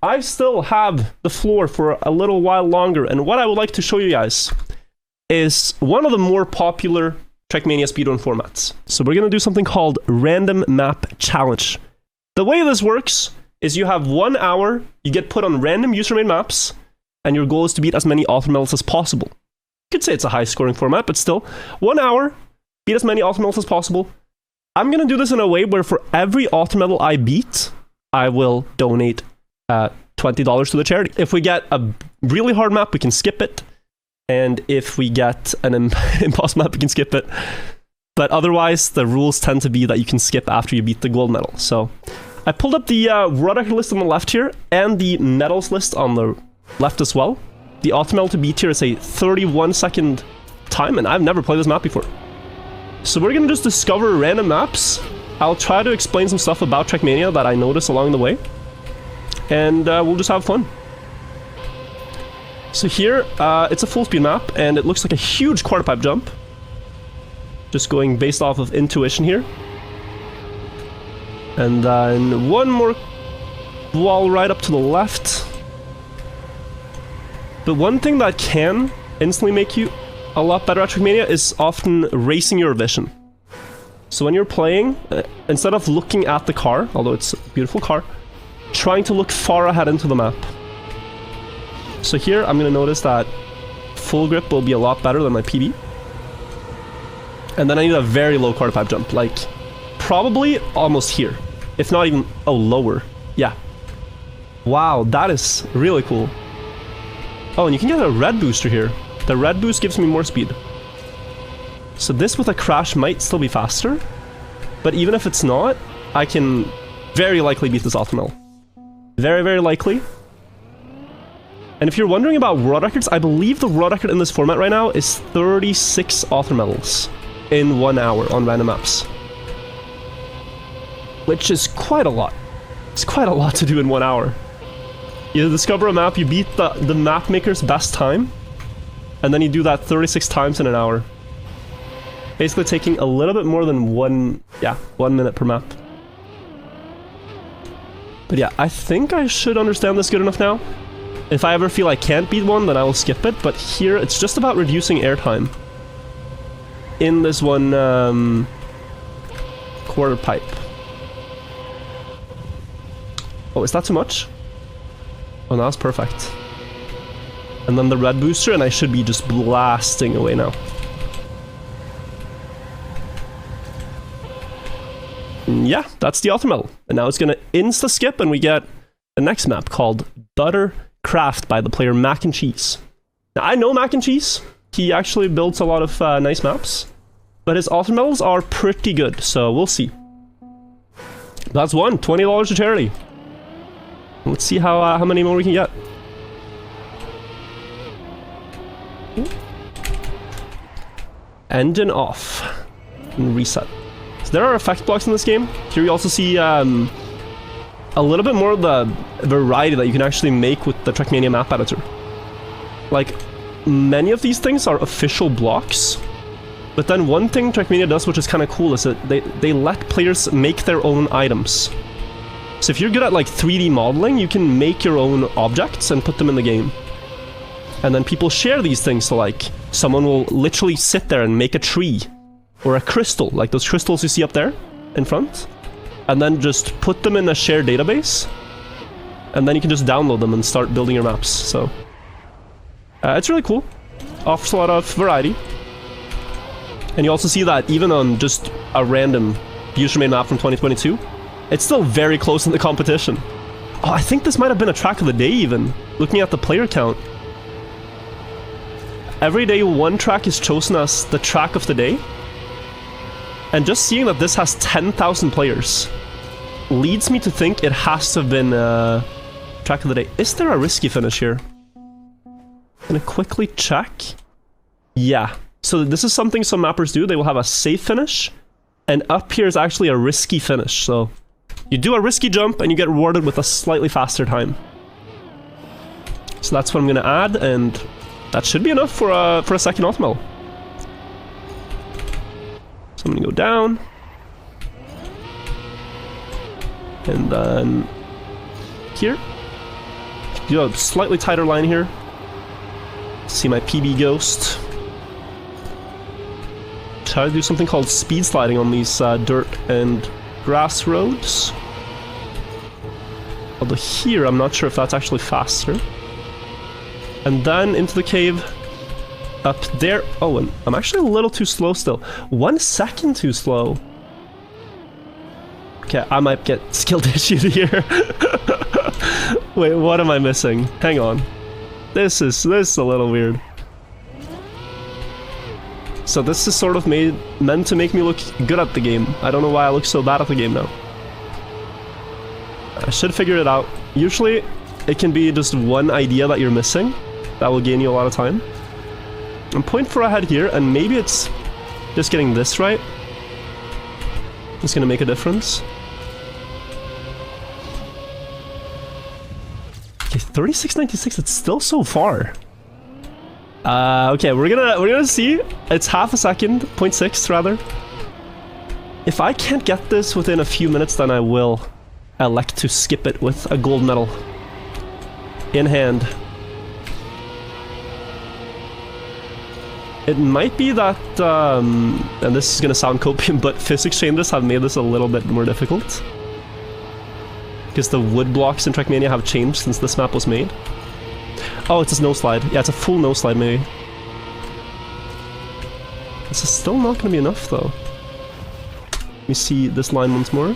I still have the floor for a little while longer, and what I would like to show you guys is one of the more popular Trackmania speedrun formats. So we're going to do something called Random Map Challenge. The way this works is you have 1 hour, you get put on random user-made maps, and your goal is to beat as many auto medals as possible. You could say it's a high-scoring format, but still, 1 hour, beat as many auto medals as possible. I'm going to do this in a way where for every auto medal I beat, I will donate $20 to the charity. If we get a really hard map, we can skip it. And if we get an impossible map, we can skip it. But otherwise, the rules tend to be that you can skip after you beat the gold medal. So I pulled up the world record list on the left here and the medals list on the left as well. The auto medal to beat here is a 31-second time, and I've never played this map before. So we're going to just discover random maps. I'll try to explain some stuff about Trackmania that I noticed along the way. And we'll just have fun. So here, it's a full speed map, and it looks like a huge quarter pipe jump. Just going based off of intuition here. And then one more wall right up to the left. But one thing that can instantly make you a lot better at Trackmania is often racing your vision. So when you're playing, instead of looking at the car, although it's a beautiful car, trying to look far ahead into the map. So here, I'm going to notice that full grip will be a lot better than my PB. And then I need a very low quarter pipe jump, like probably almost here. If not even, oh, lower. Yeah. Wow, that is really cool. Oh, and you can get a red booster here. The red boost gives me more speed. So this with a crash might still be faster. But even if it's not, I can very likely beat this auto medal. Very, very likely. And if you're wondering about world records, I believe the world record in this format right now is 36 auto medals in 1 hour on random maps. Which is quite a lot. It's quite a lot to do in 1 hour. You discover a map, you beat the map maker's best time, and then you do that 36 times in an hour. Basically taking a little bit more than 1 minute per map. But yeah, I think I should understand this good enough now. If I ever feel I can't beat one, then I will skip it, but here it's just about reducing airtime. In this one quarter pipe. Oh, is that too much? Oh, no, that's perfect. And then the red booster, and I should be just blasting away now. And yeah, that's the auto medal. And now it's gonna insta-skip, and we get the next map called Buttercraft by the player Mac and Cheese. Now, I know Mac and Cheese. He actually builds a lot of nice maps. But his auto medals are pretty good, so we'll see. That's one, $20 to charity. Let's see how many more we can get. Engine off. And reset. So there are effect blocks in this game. Here you also see a little bit more of the variety that you can actually make with the Trackmania map editor. Like, many of these things are official blocks. But then one thing Trackmania does, which is kind of cool, is that they let players make their own items. So if you're good at like 3D modeling, you can make your own objects and put them in the game. And then people share these things, so like someone will literally sit there and make a tree or a crystal, like those crystals you see up there in front, and then just put them in a shared database, and then you can just download them and start building your maps. So it's really cool, offers a lot of variety. And you also see that even on just a random user-made map from 2022, it's still very close in the competition. Oh, I think this might have been a track of the day even, looking at the player count. Every day one track is chosen as the track of the day. And just seeing that this has 10,000 players leads me to think it has to have been track of the day. Is there a risky finish here? Gonna quickly check. Yeah. So this is something some mappers do. They will have a safe finish, and up here is actually a risky finish. So you do a risky jump and you get rewarded with a slightly faster time. So that's what I'm gonna add, and that should be enough for a second auto medal. So I'm gonna go down, and then here, do a slightly tighter line here. See my PB ghost. Try to do something called speed sliding on these dirt and grass roads. Although here, I'm not sure if that's actually faster. And then into the cave. Up there. Oh, and I'm actually a little too slow still. 1 second too slow. Okay, I might get skilled issued here. Wait, what am I missing? Hang on. This is a little weird. So this is sort of meant to make me look good at the game. I don't know why I look so bad at the game now. I should figure it out. Usually, it can be just one idea that you're missing. That will gain you a lot of time. I'm 0.4 ahead here, and maybe it's just getting this right. It's gonna make a difference. Okay, 36.96, it's still so far. Okay, we're gonna see. It's half a second, 0.6 rather. If I can't get this within a few minutes, then I will elect to skip it with a gold medal in hand. It might be that, and this is gonna sound copium, but physics changes have made this a little bit more difficult. Because the wood blocks in Trackmania have changed since this map was made. Oh, it's a snow slide. Yeah, it's a full no slide maybe. This is still not gonna be enough though. Let me see this line once more.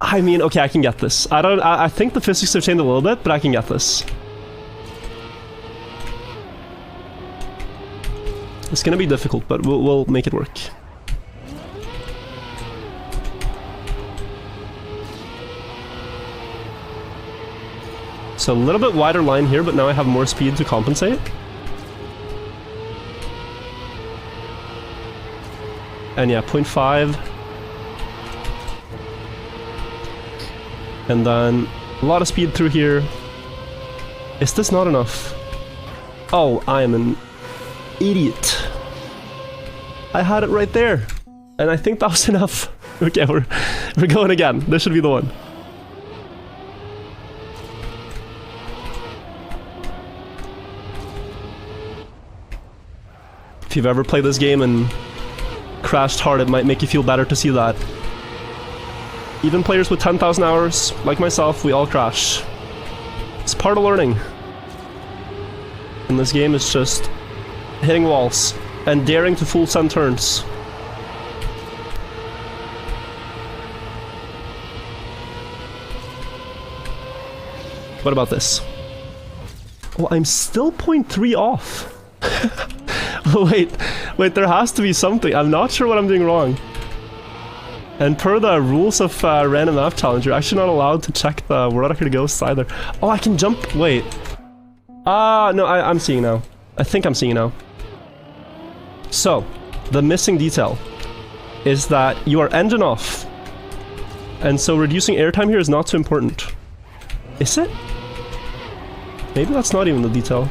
I mean, okay, I can get this. I think the physics have changed a little bit, but I can get this. It's gonna be difficult, but we'll make it work. So a little bit wider line here, but now I have more speed to compensate. And yeah, 0.5. And then a lot of speed through here. Is this not enough? Oh, I am an idiot. I had it right there. And I think that was enough. Okay, we're going again. This should be the one. If you've ever played this game and crashed hard, it might make you feel better to see that. Even players with 10,000 hours, like myself, we all crash. It's part of learning. In this game, it's just hitting walls and daring to full send turns. What about this? Oh, I'm still 0.3 off. Wait, there has to be something. I'm not sure what I'm doing wrong. And per the rules of random map challenge, you're actually not allowed to check the world record ghosts either. Oh, I can jump. Wait. No, I'm seeing now. I think I'm seeing now. So, the missing detail is that you are engine off. And so reducing airtime here is not too important. Is it? Maybe that's not even the detail.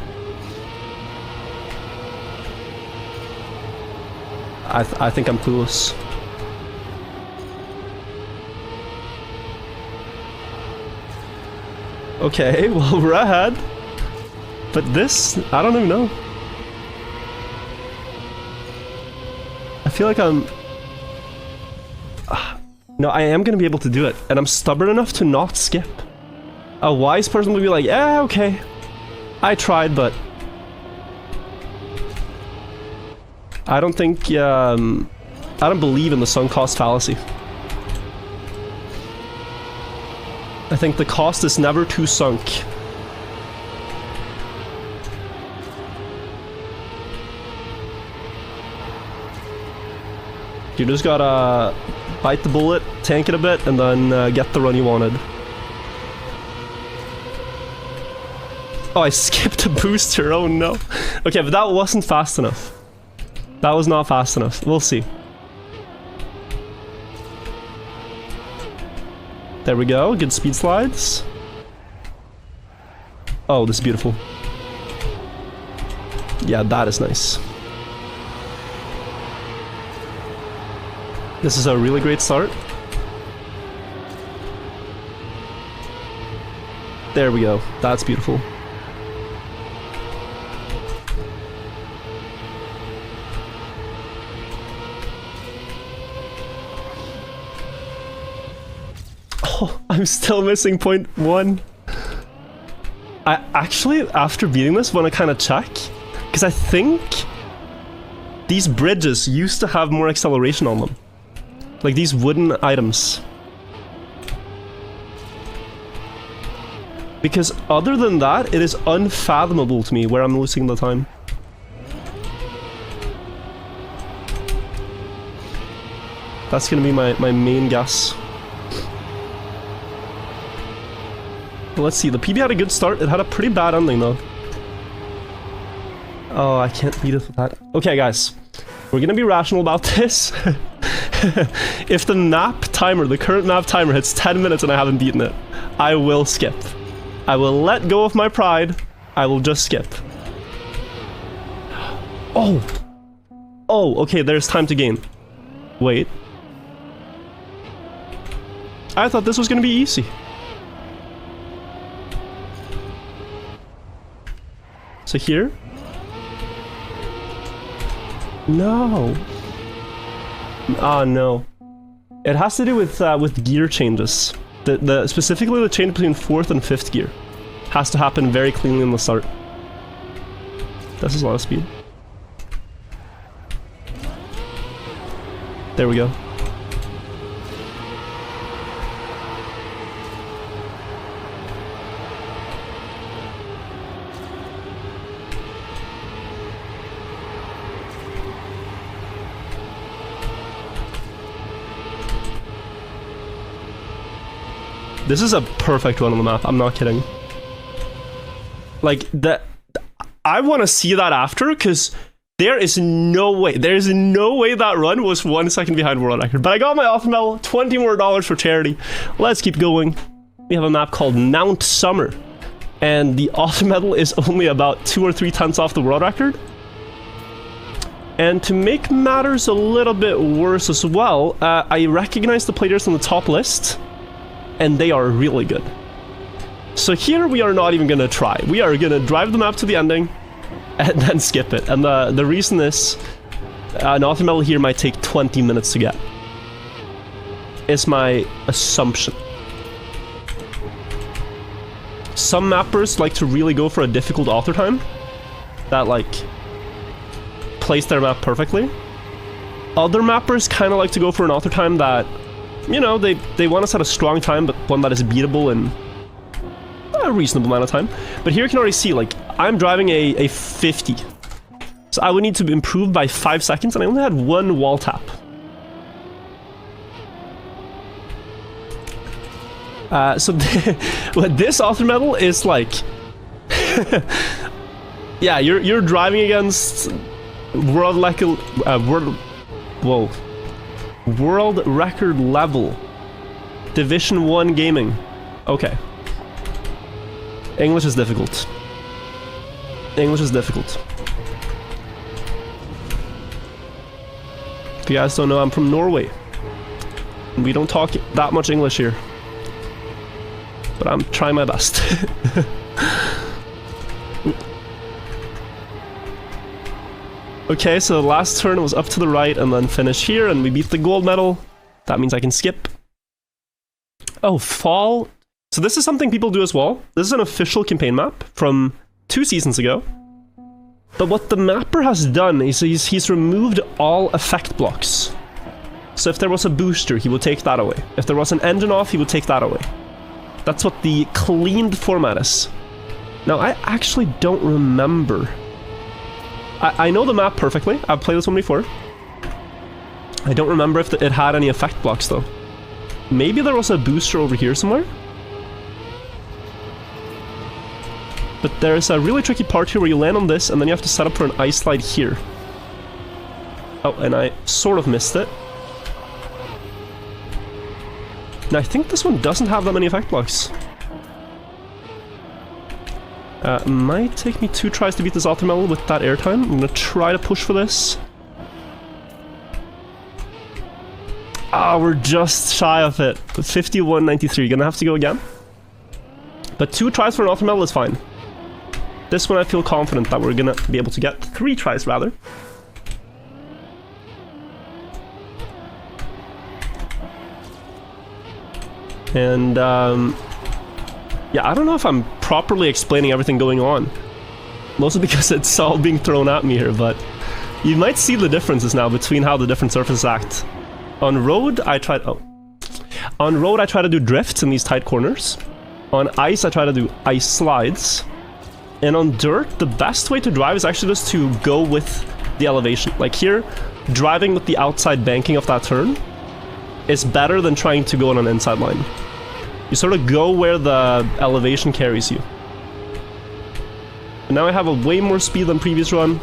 I think I'm clueless. Okay, well, we're ahead. But this, I don't even know. I feel like I'm... No, I am gonna be able to do it. And I'm stubborn enough to not skip. A wise person would be like, yeah, okay. I tried, but... I don't think, I don't believe in the sunk cost fallacy. I think the cost is never too sunk. You just gotta bite the bullet, tank it a bit, and then get the run you wanted. Oh, I skipped a booster, oh no. Okay, but that wasn't fast enough. That was not fast enough. We'll see. There we go. Good speed slides. Oh, this is beautiful. Yeah, that is nice. This is a really great start. There we go. That's beautiful. Oh, I'm still missing point 1. I actually, after beating this, want to kind of check, because I think these bridges used to have more acceleration on them. Like these wooden items. Because other than that, it is unfathomable to me where I'm losing the time. That's gonna be my main guess. Let's see, the PB had a good start. It had a pretty bad ending though. Oh, I can't beat it with that. Okay, guys. We're gonna be rational about this. If the map timer, the current map timer hits 10 minutes and I haven't beaten it, I will skip. I will let go of my pride. I will just skip. Oh! Oh, okay, there's time to gain. Wait. I thought this was gonna be easy. So here? No. Ah, no. It has to do with gear changes. Specifically the change between 4th and 5th gear has to happen very cleanly in the start. This is a lot of speed. There we go. This is a perfect run on the map, I'm not kidding. Like, I want to see that after, because there is no way that run was 1 second behind world record. But I got my offer medal, $20 more for charity. Let's keep going. We have a map called Mount Summer, and the offer medal is only about 2 or 3 tenths off the world record. And to make matters a little bit worse as well, I recognize the players on the top list, and they are really good. So here we are not even gonna try. We are gonna drive the map to the ending and then skip it. And the reason is an author medal here might take 20 minutes to get. Is my assumption. Some mappers like to really go for a difficult author time that like place their map perfectly. Other mappers kind of like to go for an author time that, you know, they want to set a strong time, but one that is beatable in a reasonable amount of time. But here you can already see, like, I'm driving a 50. So I would need to improve by 5 seconds, and I only had 1 wall tap. So this author medal is like... yeah, you're driving against world record level Division 1 gaming. Okay. English is difficult. English is difficult. If you guys don't know, I'm from Norway. We don't talk that much English here. But I'm trying my best. Okay, so the last turn was up to the right and then finish here, and we beat the gold medal. That means I can skip. Oh, fall. So this is something people do as well. This is an official campaign map from 2 seasons ago. But what the mapper has done is he's removed all effect blocks. So if there was a booster, he would take that away. If there was an engine off, he would take that away. That's what the cleaned format is. Now, I actually don't remember. I know the map perfectly. I've played this one before. I don't remember if it had any effect blocks, though. Maybe there was a booster over here somewhere? But there's a really tricky part here where you land on this, and then you have to set up for an ice slide here. Oh, and I sort of missed it. Now, I think this one doesn't have that many effect blocks. Might take me 2 tries to beat this author medal with that airtime. I'm gonna try to push for this. Ah, we're just shy of it. 51.93. Gonna have to go again. But 2 tries for an ultra medal is fine. This one I feel confident that we're gonna be able to get. 3 tries, rather. And, yeah, I don't know if I'm properly explaining everything going on. Mostly because it's all being thrown at me here, but you might see the differences now between how the different surfaces act. On road, I try to do drifts in these tight corners. On ice, I try to do ice slides. And on dirt, the best way to drive is actually just to go with the elevation. Like here, driving with the outside banking of that turn is better than trying to go on an inside line. You sort of go where the elevation carries you. And now I have a way more speed than previous run.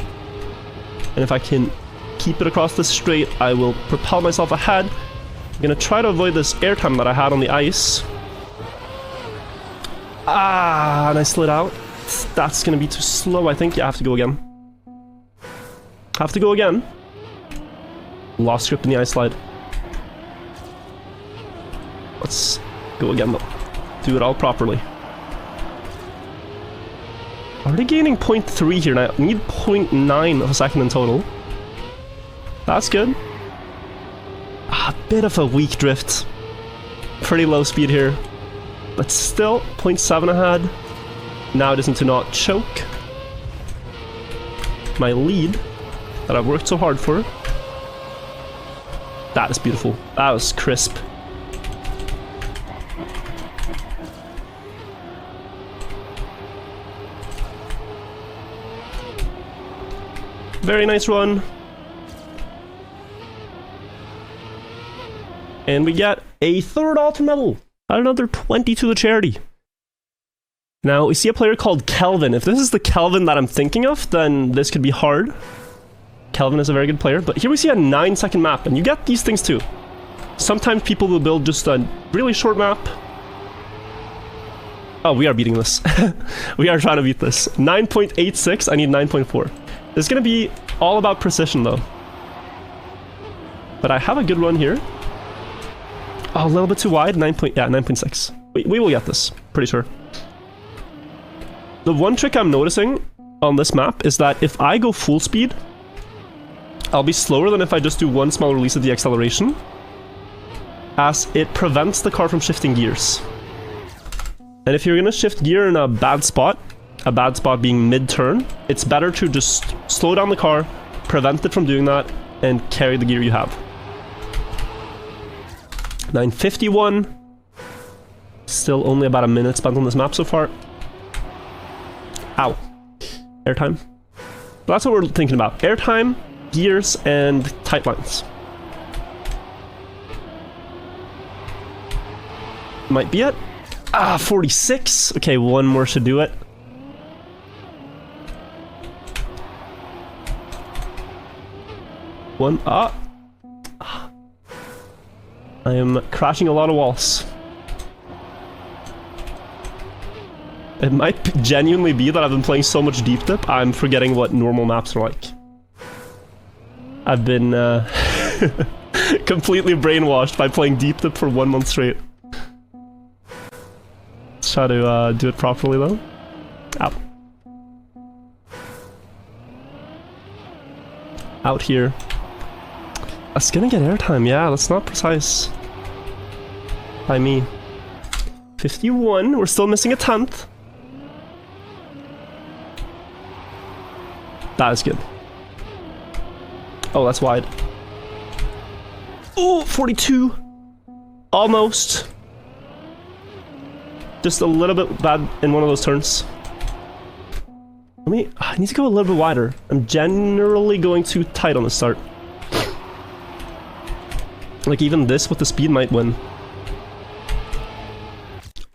And if I can keep it across the straight, I will propel myself ahead. I'm gonna try to avoid this airtime that I had on the ice. Ah, and I slid out. That's gonna be too slow, I think. Yeah, I have to go again. Have to go again. Lost grip in the ice slide. Let's go again, though. Do it all properly. Already gaining 0.3 here now. I need 0.9 of a second in total. That's good. A bit of a weak drift. Pretty low speed here. But still, 0.7 ahead. Now I just need to not choke my lead that I've worked so hard for. That is beautiful. That was crisp. Very nice run. And we get a 3rd ultra medal. Another 20 to the charity. Now, we see a player called Kelvin. If this is the Kelvin that I'm thinking of, then this could be hard. Kelvin is a very good player. But here we see a 9-second map, and you get these things too. Sometimes people will build just a really short map. Oh, we are beating this. We are trying to beat this. 9.86, I need 9.4. This is going to be all about precision, though. But I have a good run here. Oh, a little bit too wide. 9.6. We will get this. Pretty sure. The one trick I'm noticing on this map is that if I go full speed, I'll be slower than if I just do one small release of the acceleration, as it prevents the car from shifting gears. And if you're going to shift gear in a bad spot being mid-turn, it's better to just slow down the car, prevent it from doing that, and carry the gear you have. 9:51. Still only about a minute spent on this map so far. Ow. Airtime. But that's what we're thinking about. Airtime, gears, and tight lines. Might be it. Ah, 46. Okay, one more should do it. One. Ah. I am crashing a lot of walls. It might genuinely be that I've been playing so much deep dip, I'm forgetting what normal maps are like. I've been completely brainwashed by playing deep dip for 1 month straight. Let's try to do it properly though. Out. Out here. That's gonna get airtime, yeah, that's not precise. By me. 51, we're still missing a 10th. That is good. Oh, that's wide. Oh, 42. Almost. Just a little bit bad in one of those turns. I need to go a little bit wider. I'm generally going too tight on the start. Like even this with the speed might win.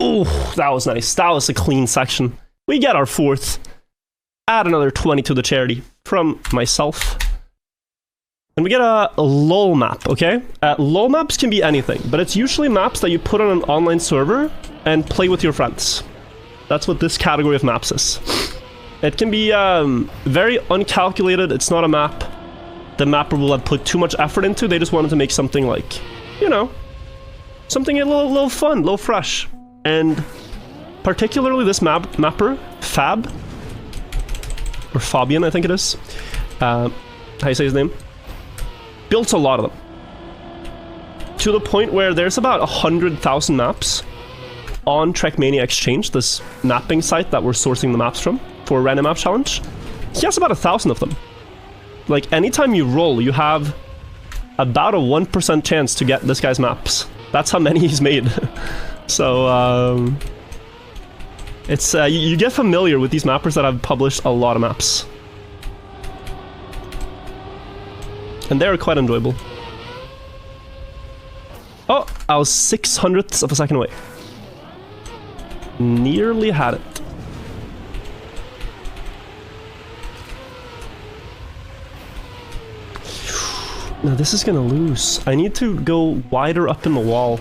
Oh, that was nice. That was a clean section. We get our 4th. Add another 20 to the charity from myself. And we get a LOL map, okay? LOL maps can be anything, but it's usually maps that you put on an online server and play with your friends. That's what this category of maps is. It can be very uncalculated. It's not a map the mapper will have put too much effort into. They just wanted to make something like, you know, something a little fun, a little fresh. And particularly this mapper, Fab, or Fabian, I think it is. How do you say his name? Built a lot of them. To the point where there's about 100,000 maps on Trackmania Exchange, this mapping site that we're sourcing the maps from for a random map challenge. He has about 1,000 of them. Like, anytime you roll, you have about a 1% chance to get this guy's maps. That's how many he's made. So, it's, you get familiar with these mappers that have published a lot of maps. And they're quite enjoyable. Oh, I was 600ths of a second away. Nearly had it. Now this is gonna lose. I need to go wider up in the wall.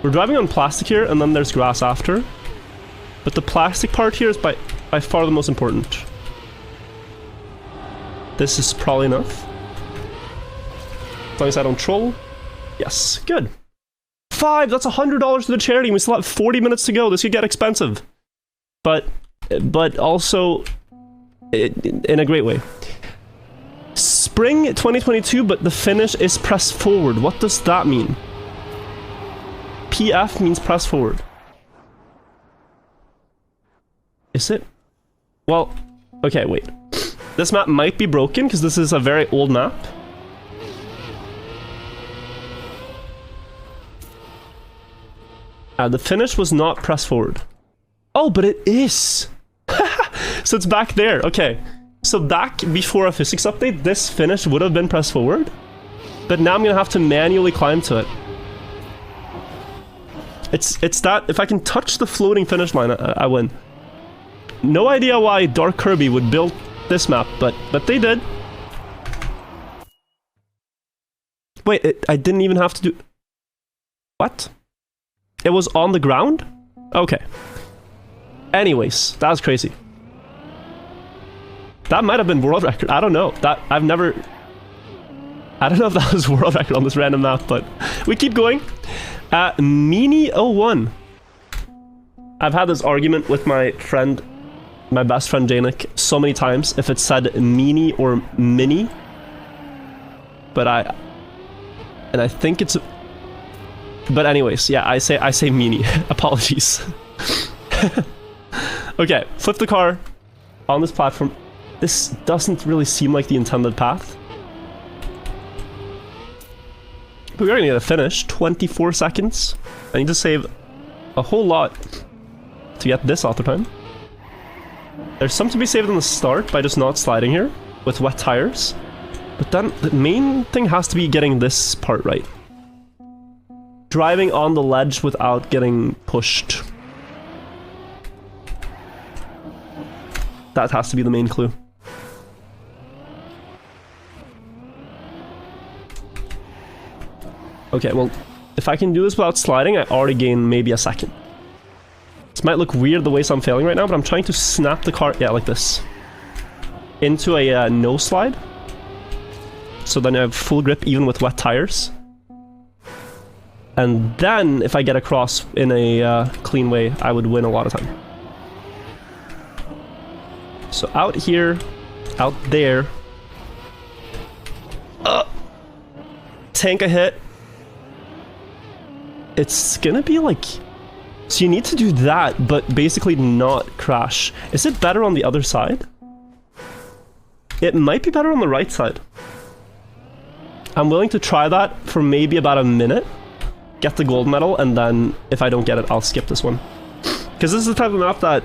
We're driving on plastic here, and then there's grass after. But the plastic part here is by far the most important. This is probably enough. As long as I don't troll. Yes, good. 5, that's $100 to the charity, and we still have 40 minutes to go. This could get expensive. But also, in a great way. Spring 2022, but the finish is press forward. What does that mean? PF means press forward. Is it? Well, okay, wait. This map might be broken, because this is a very old map. The finish was not press forward. Oh, but it is! So it's back there, okay. So back before a physics update, this finish would have been press forward. But now I'm gonna have to manually climb to it. It's that, if I can touch the floating finish line, I win. No idea why Dark Kirby would build this map, but they did. Wait, I didn't even have to do... What? It was on the ground? Okay. Anyways, that was crazy. That might have been world record. I don't know. I don't know if that was world record on this random map, but we keep going. Meanie01. I've had this argument with my friend, my best friend Janik, so many times if it said Meanie or Mini. But I think it's... But anyways, yeah, I say Meanie. Apologies. Okay, flip the car on this platform. This doesn't really seem like the intended path. But we're gonna get a finish. 24 seconds. I need to save a whole lot to get this auto time. There's some to be saved in the start by just not sliding here with wet tires. But then the main thing has to be getting this part right. Driving on the ledge without getting pushed. That has to be the main clue. Okay, well, if I can do this without sliding, I already gain maybe a second. This might look weird the way I'm failing right now, but I'm trying to snap the car, yeah, like this, into a no slide. So then I have full grip even with wet tires. And then, if I get across in a clean way, I would win a lot of time. So out here, out there. Tank a hit. It's gonna be like... So you need to do that, but basically not crash. Is it better on the other side? It might be better on the right side. I'm willing to try that for maybe about a minute. Get the gold medal, and then if I don't get it, I'll skip this one. Because this is the type of map that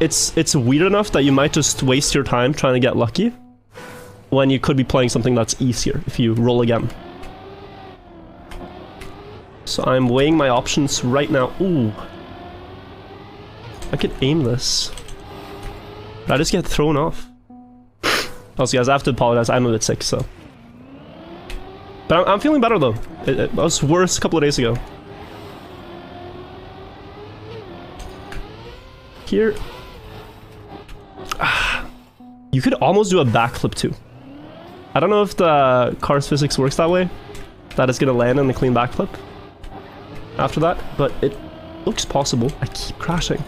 it's weird enough that you might just waste your time trying to get lucky when you could be playing something that's easier if you roll again. So I'm weighing my options right now. Ooh. I could aim this. But I just get thrown off. Also guys, I have to apologize, I'm a bit sick, so... But I'm feeling better though. It was worse a couple of days ago. Here. You could almost do a backflip too. I don't know if the car's physics works that way. That it's gonna land in the clean backflip after that, but it... looks possible. I keep crashing.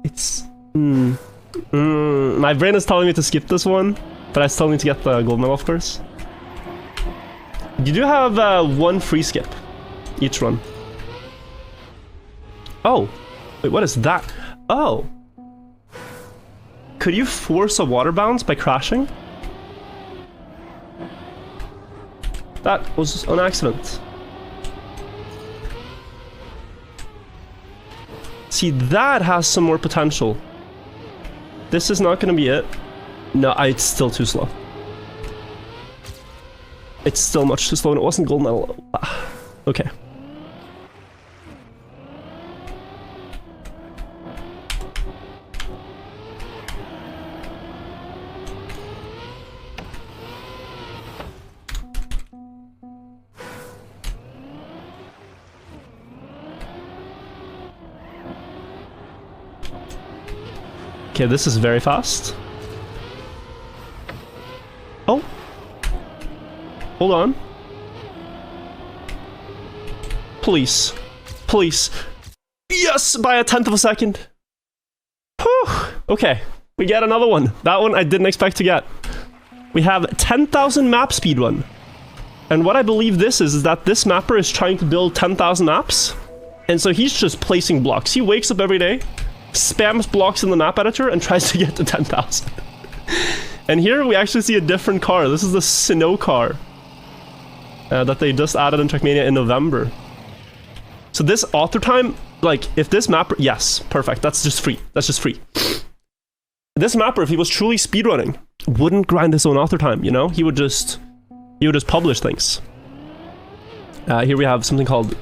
It's... my brain is telling me to skip this one, but I still need to get the gold medal, of course. You do have one free skip each run. Oh, wait, what is that? Oh. Could you force a water bounce by crashing? That was an accident. See, that has some more potential. This is not going to be it. No, it's still too slow. It's still much too slow, and it wasn't gold medal. Okay. Okay, this is very fast. Oh. Hold on. Please. Please. Yes! By a 1/10 of a second. Whew. Okay. We get another one. That one I didn't expect to get. We have 10,000 map speedrun. And what I believe this is that this mapper is trying to build 10,000 maps. And so he's just placing blocks. He wakes up every day, spams blocks in the map editor, and tries to get to 10,000. And here we actually see a different car. This is the snow car that they just added in Trackmania in November. So this author time, like, if this mapper... Yes, perfect. That's just free. That's just free. This mapper, if he was truly speedrunning, wouldn't grind his own author time, you know? He would just publish things. Here we have something called...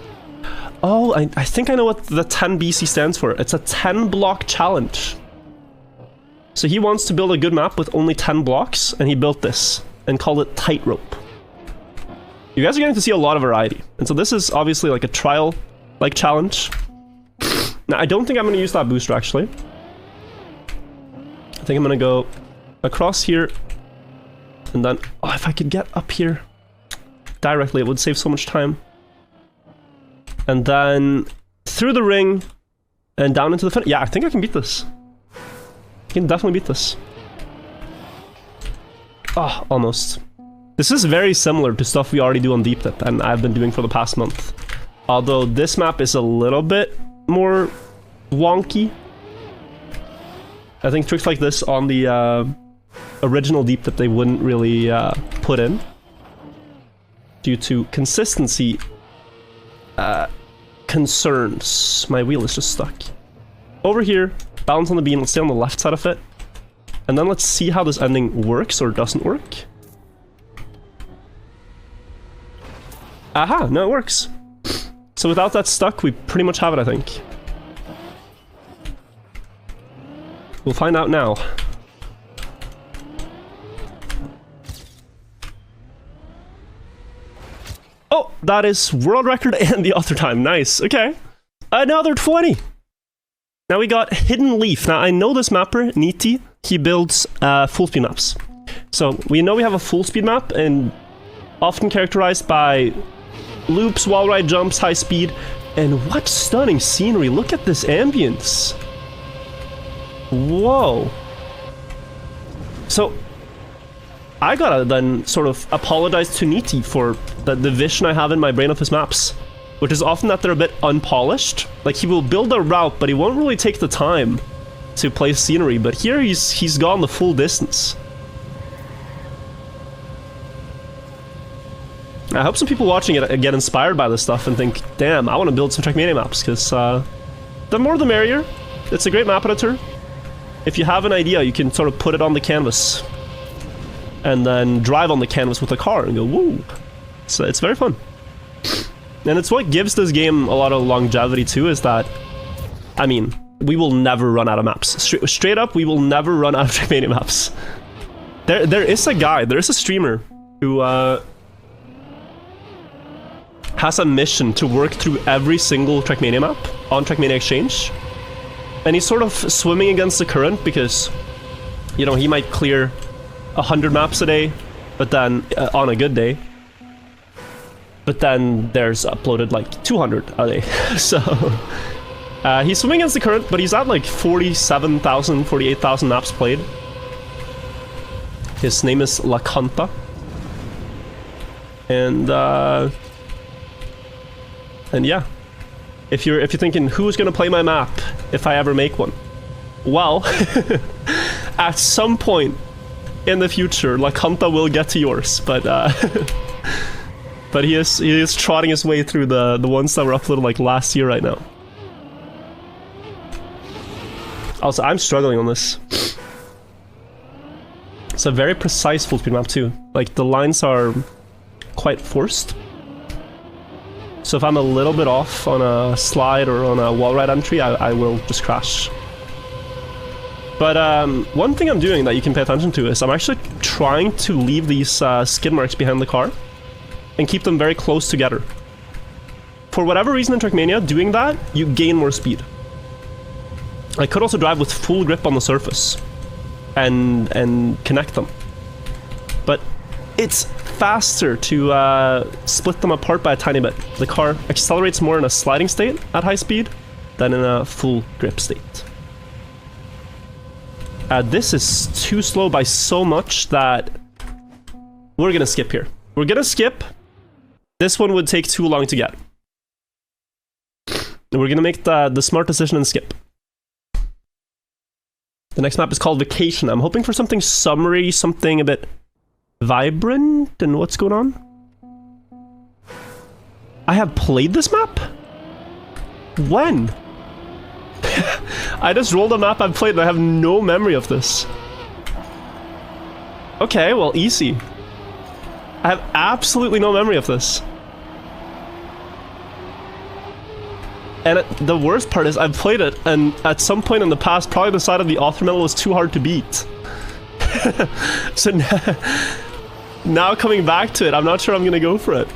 Oh, I think I know what the 10 BC stands for. It's a 10 block challenge. So he wants to build a good map with only 10 blocks, and he built this and called it Tightrope. You guys are getting to see a lot of variety. And so this is obviously like a trial-like challenge. Now, I don't think I'm going to use that booster, actually. I think I'm going to go across here, and then... Oh, if I could get up here directly, it would save so much time. And then through the ring and down into the finish. Yeah, I think I can beat this. I can definitely beat this. Oh, almost. This is very similar to stuff we already do on Deep Dip and I've been doing for the past month. Although this map is a little bit more wonky. I think tricks like this on the original Deep Dip they wouldn't really put in. Due to consistency concerns. My wheel is just stuck. Over here, balance on the beam. Let's stay on the left side of it. And then let's see how this ending works or doesn't work. Aha, no, it works. So without that stuck, we pretty much have it, I think. We'll find out now. Oh, that is world record and the author time. Nice. Okay. Another 20. Now we got Hidden Leaf. Now I know this mapper, Niti. He builds full speed maps. So we know we have a full speed map and often characterized by loops, wall ride jumps, high speed. And what stunning scenery. Look at this ambience. Whoa. So I gotta then sort of apologize to Niti for the vision I have in my brain of his maps, which is often that they're a bit unpolished. Like, he will build a route, but he won't really take the time to place scenery. But here he's gone the full distance. I hope some people watching it get inspired by this stuff and think, damn, I want to build some Trackmania maps, because the more the merrier. It's a great map editor. If you have an idea, you can sort of put it on the canvas and then drive on the canvas with a car and go, woo. So it's very fun. And it's what gives this game a lot of longevity too, is that, I mean, we will never run out of maps. Straight up, we will never run out of Trackmania maps. There is a guy, there is a streamer who has a mission to work through every single Trackmania map on Trackmania Exchange. And he's sort of swimming against the current because, you know, he might clear 100 maps a day, but then on a good day, But then there's uploaded like 200 a day. So he's swimming against the current, but he's at like 47,000, 48,000 maps played. His name is La Canta. And yeah, if you're thinking who's gonna play my map if I ever make one, well, at some point in the future, La Canta will get to yours, but but he is trotting his way through the ones that were uploaded like last year right now. Also, I'm struggling on this. It's a very precise full speed map too. Like the lines are quite forced. So if I'm a little bit off on a slide or on a wall ride entry, I will just crash. But one thing I'm doing that you can pay attention to is I'm actually trying to leave these skid marks behind the car and keep them very close together. For whatever reason in Trackmania, doing that, you gain more speed. I could also drive with full grip on the surface and connect them. But it's faster to split them apart by a tiny bit. The car accelerates more in a sliding state at high speed than in a full grip state. This is too slow by so much that we're gonna skip here. We're gonna skip. This one would take too long to get. We're gonna make the smart decision and skip. The next map is called Vacation. I'm hoping for something summery, something a bit vibrant, and what's going on? I have played this map? When? I just rolled a map I've played and I have no memory of this. Okay, well, easy. I have absolutely no memory of this. And the worst part is I've played it, and at some point in the past, probably decided the author medal was too hard to beat. So now coming back to it, I'm not sure I'm gonna go for it.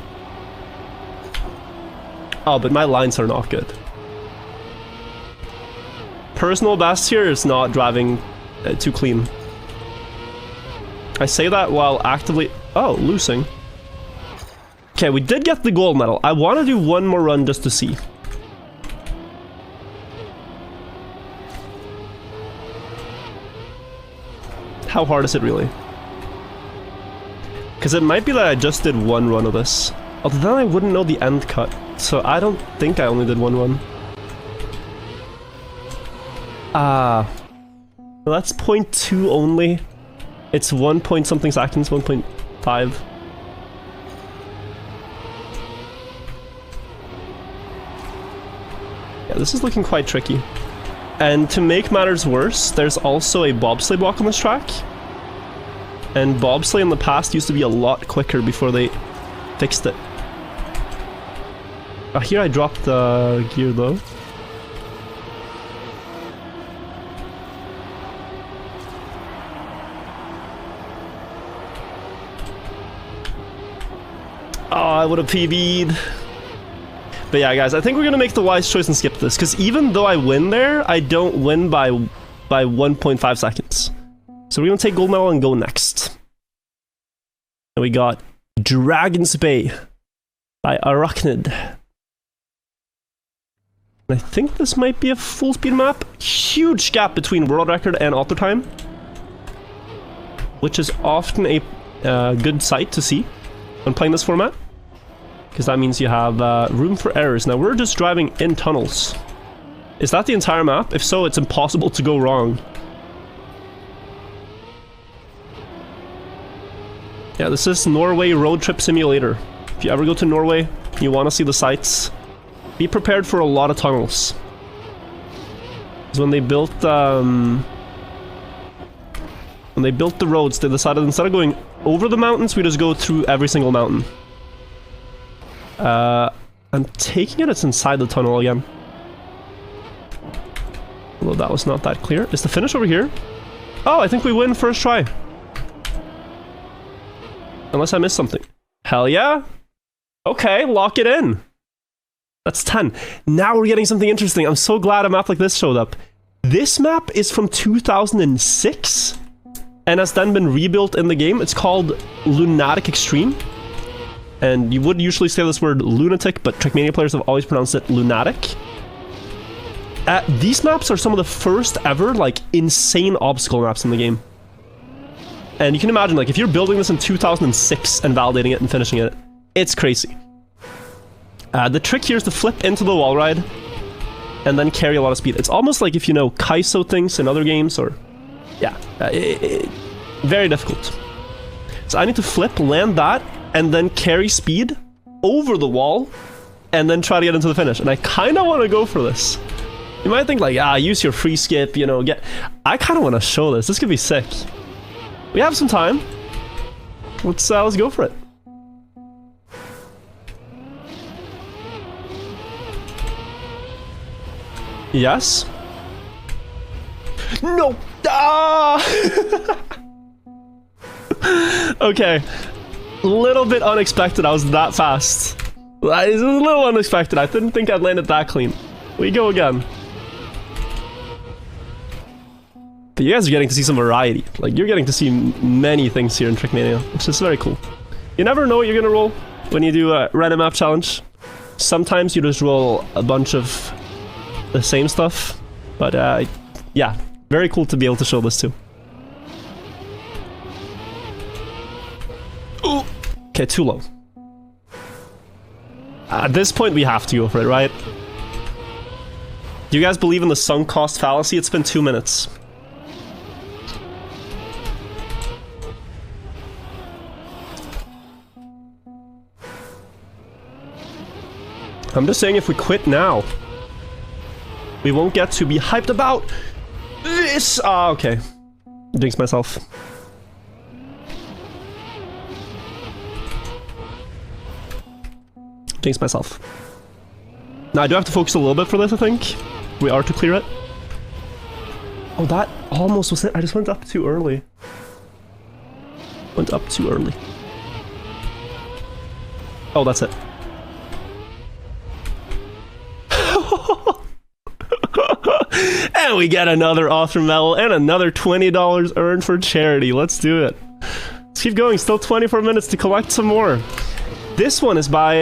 Oh, but my lines are not good. Personal best here is not driving too clean. I say that while actively... Oh, losing. Okay, we did get the gold medal. I want to do one more run just to see. How hard is it really? Because it might be that I just did one run of this. Although then I wouldn't know the end cut. So I don't think I only did one run. Well, that's 0.2 only. It's 1 point something seconds, 1.5. Yeah, this is looking quite tricky. And to make matters worse, there's also a bobsleigh block on this track. And bobsleigh in the past used to be a lot quicker before they fixed it. Here I dropped the gear though. Oh, I would have PB'd. But yeah, guys, I think we're gonna make the wise choice and skip this, because even though I win there, I don't win by 1.5 seconds. So we're gonna take gold medal and go next. And we got Dragon's Bay by Arachnid. And I think this might be a full speed map. Huge gap between world record and auto time, which is often a good sight to see when playing this format, because that means you have room for errors. Now we're just driving in tunnels. Is that the entire map? If so, it's impossible to go wrong. Yeah, this is Norway Road Trip Simulator. If you ever go to Norway, you want to see the sights, be prepared for a lot of tunnels. Because when they built the roads, they decided instead of going over the mountains, we just go through every single mountain. I'm taking it, it's inside the tunnel again. Although that was not that clear. Is the finish over here? Oh, I think we win first try. Unless I missed something. Hell yeah! Okay, lock it in. That's 10. Now we're getting something interesting. I'm so glad a map like this showed up. This map is from 2006 and has then been rebuilt in the game. It's called Lunatic Extreme. And you would usually say this word lunatic, but Trackmania players have always pronounced it lunatic. These maps are some of the first ever, like, insane obstacle maps in the game. And you can imagine, like, if you're building this in 2006 and validating it and finishing it, it's crazy. The trick here is to flip into the wall ride and then carry a lot of speed. It's almost like if you know Kaiso things in other games, or... yeah, very difficult. So I need to flip, land that, and then carry speed over the wall, and then try to get into the finish. And I kind of want to go for this. You might think like, use your free skip, you know, I kind of want to show this. This could be sick. We have some time. Let's go for it. Yes. No. Okay. Little bit unexpected. I was that fast. It's a little unexpected. I didn't think I'd land it that clean. We go again. But you guys are getting to see some variety. Like, you're getting to see many things here in Trackmania, which is very cool. You never know what you're gonna roll when you do a random map challenge. Sometimes you just roll a bunch of the same stuff. But, yeah. Very cool to be able to show this too. Ooh. Okay, too low. At this point, we have to go for it, right? Do you guys believe in the sunk cost fallacy? It's been 2 minutes. I'm just saying, if we quit now, we won't get to be hyped about this. Okay. Jinx myself. Jinx myself. Now I do have to focus a little bit for this, I think. We are to clear it. Oh, that almost was it. I just went up too early. Went up too early. Oh, that's it. And we get another author medal and another $20 earned for charity. Let's do it. Let's keep going. Still 24 minutes to collect some more. This one is by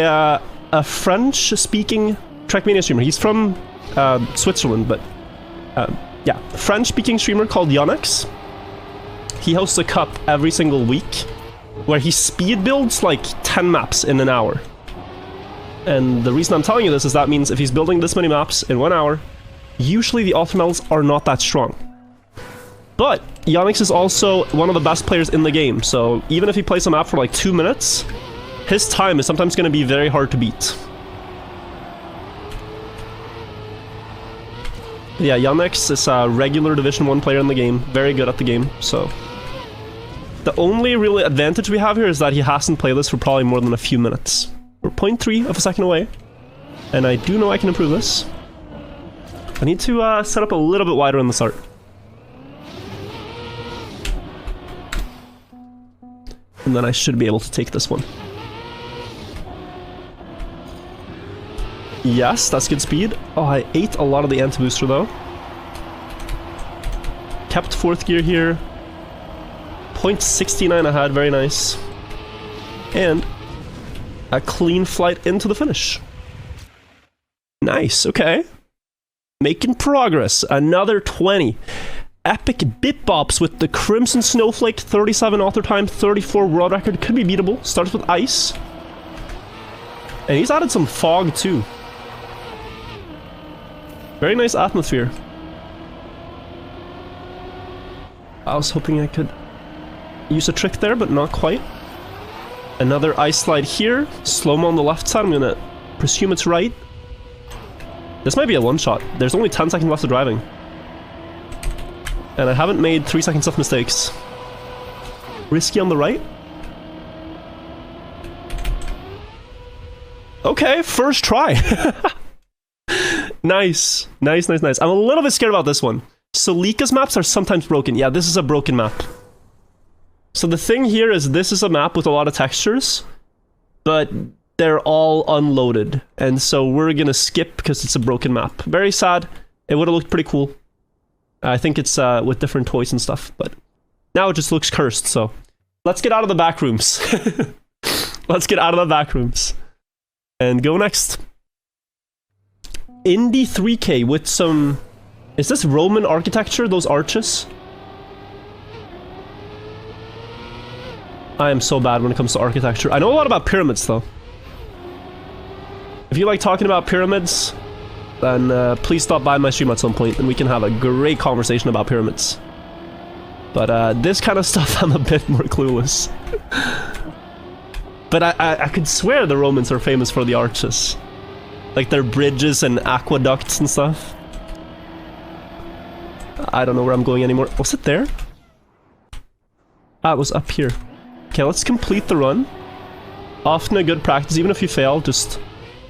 a French-speaking Trackmania streamer. He's from Switzerland, but yeah, French-speaking streamer called Yonex. He hosts a cup every single week where he speed builds like 10 maps in an hour. And the reason I'm telling you this is that means if he's building this many maps in 1 hour, usually the author medals are not that strong. But Yonex is also one of the best players in the game, so even if he plays a map for like 2 minutes, his time is sometimes going to be very hard to beat. Yeah, Yonex is a regular Division 1 player in the game, very good at the game, so... The only real advantage we have here is that he hasn't played this for probably more than a few minutes. We're 0.3 of a second away, and I do know I can improve this. I need to set up a little bit wider in the start. And then I should be able to take this one. Yes, that's good speed. Oh, I ate a lot of the anti-booster though. Kept 4th gear here. 0.69 ahead, very nice. And a clean flight into the finish. Nice, okay. Making progress. Another 20. Epic bit bops with the Crimson Snowflake. 37 author time, 34 world record. Could be beatable. Starts with ice. And he's added some fog too. Very nice atmosphere. I was hoping I could use a trick there, but not quite. Another ice slide here. Slow-mo on the left side. I'm gonna presume it's right. This might be a one-shot. There's only 10 seconds left of driving. And I haven't made 3 seconds of mistakes. Risky on the right. Okay, first try. Nice. Nice, nice, nice. I'm a little bit scared about this one. Solika's maps are sometimes broken. Yeah, this is a broken map. So the thing here is this is a map with a lot of textures, but they're all unloaded. And so we're gonna skip because it's a broken map. Very sad. It would have looked pretty cool. I think it's with different toys and stuff, but now it just looks cursed, so let's get out of the back rooms. Let's get out of the back rooms. And go next. Indy 3K with some... Is this Roman architecture, those arches? I am so bad when it comes to architecture. I know a lot about pyramids, though. If you like talking about pyramids, then please stop by my stream at some point and we can have a great conversation about pyramids. But this kind of stuff, I'm a bit more clueless. But I could swear the Romans are famous for the arches. Like their bridges and aqueducts and stuff. I don't know where I'm going anymore. Was it there? Ah, it was up here. Okay, let's complete the run. Often a good practice, even if you fail, just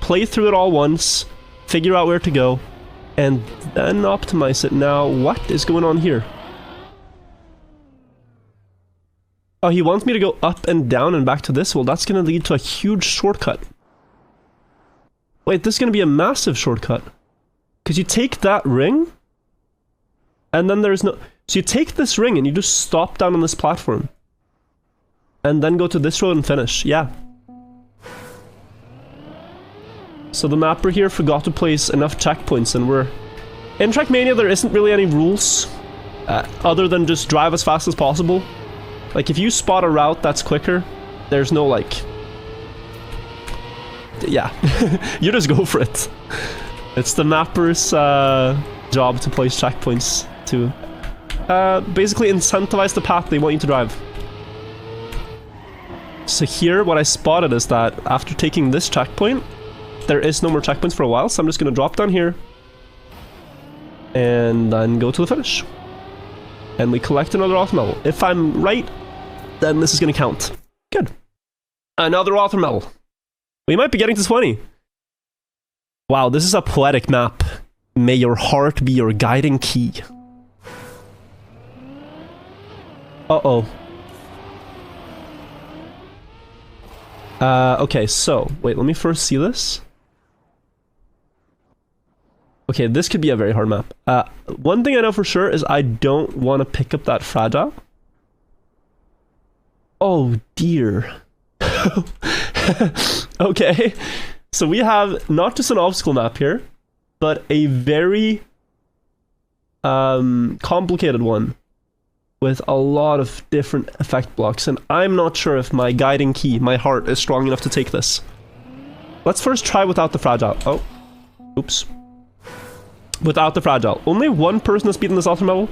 play through it all once, figure out where to go, and then optimize it. Now, what is going on here? Oh, he wants me to go up and down and back to this? Well, that's going to lead to a huge shortcut. Wait, this is going to be a massive shortcut. Because you take that ring, and then there's no... So you take this ring and you just stop down on this platform. And then go to this road and finish. Yeah. So the mapper here forgot to place enough checkpoints, and we're... In Trackmania, there isn't really any rules. Other than just drive as fast as possible. Like, if you spot a route that's quicker, there's no, like... Yeah. You just go for it. It's the mapper's job to place checkpoints to basically incentivize the path they want you to drive. So here, what I spotted is that after taking this checkpoint, there is no more checkpoints for a while, so I'm just going to drop down here and then go to the finish. And we collect another author medal. If I'm right, then this is going to count. Good. Another author medal. We might be getting to 20. Wow, this is a poetic map. May your heart be your guiding key. Uh-oh. Okay, so, wait, let me first see this. Okay, this could be a very hard map. One thing I know for sure is I don't want to pick up that fragile. Oh, dear. Okay, so we have not just an obstacle map here, but a very complicated one with a lot of different effect blocks, and I'm not sure if my guiding key, my heart, is strong enough to take this. Let's first try without the fragile. Oh, oops. Without the fragile. Only one person has beaten this author medal,